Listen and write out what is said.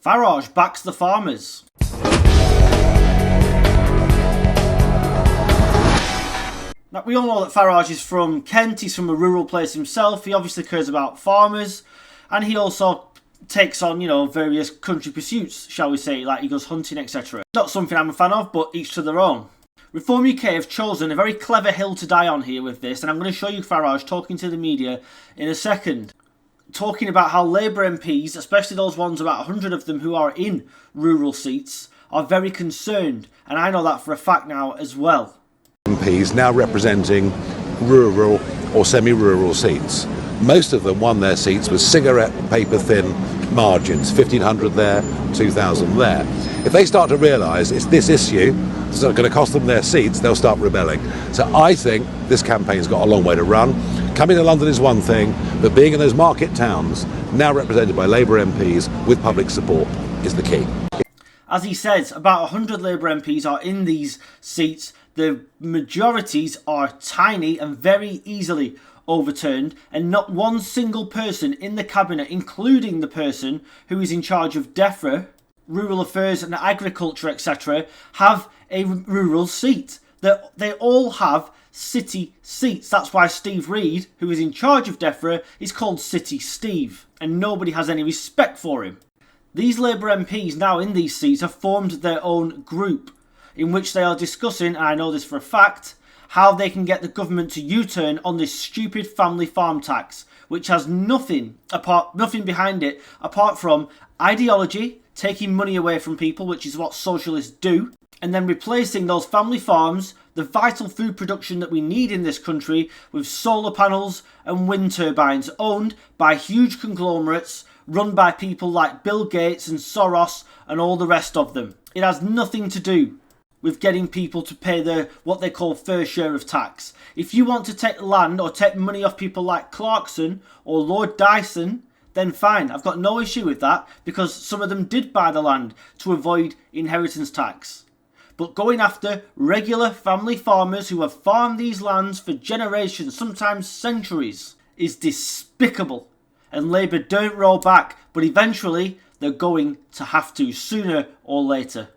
Farage backs the farmers. Now, we all know that Farage is from Kent. He's from a rural place himself. He obviously cares about farmers, and he also takes on, various country pursuits, shall we say, like he goes hunting, etc. Not something I'm a fan of, but each to their own. Reform UK have chosen a very clever hill to die on here with this, and I'm going to show you Farage talking to the media in a second. Talking about how Labour MPs, especially those ones, about 100 of them who are in rural seats, are very concerned, and I know that for a fact now as well. MPs now representing rural or semi-rural seats. Most of them won their seats with cigarette paper thin margins, 1,500 there, 2,000 there. If they start to realise it's this issue that's going to cost them their seats, they'll start rebelling. So I think this campaign's got a long way to run. Coming to London is one thing, but being in those market towns, now represented by Labour MPs with public support, is the key. As he says, about 100 Labour MPs are in these seats. The majorities are tiny and very easily overturned, and not one single person in the cabinet, including the person who is in charge of DEFRA, rural affairs and agriculture, etc., have a rural seat. They all have city seats. That's why Steve Reed, who is in charge of DEFRA, is called City Steve, and nobody has any respect for him. These Labour MPs now in these seats have formed their own group, in which they are discussing, and I know this for a fact, how they can get the government to U-turn on this stupid family farm tax, which has nothing behind it apart from ideology, taking money away from people, which is what socialists do, and then replacing those family farms, the vital food production that we need in this country, with solar panels and wind turbines owned by huge conglomerates run by people like Bill Gates and Soros and all the rest of them. It has nothing to do with getting people to pay what they call fair share of tax. If you want to take land or take money off people like Clarkson or Lord Dyson, then fine, I've got no issue with that, because some of them did buy the land to avoid inheritance tax. But going after regular family farmers who have farmed these lands for generations, sometimes centuries, is despicable. And Labour don't roll back, but eventually they're going to have to, sooner or later.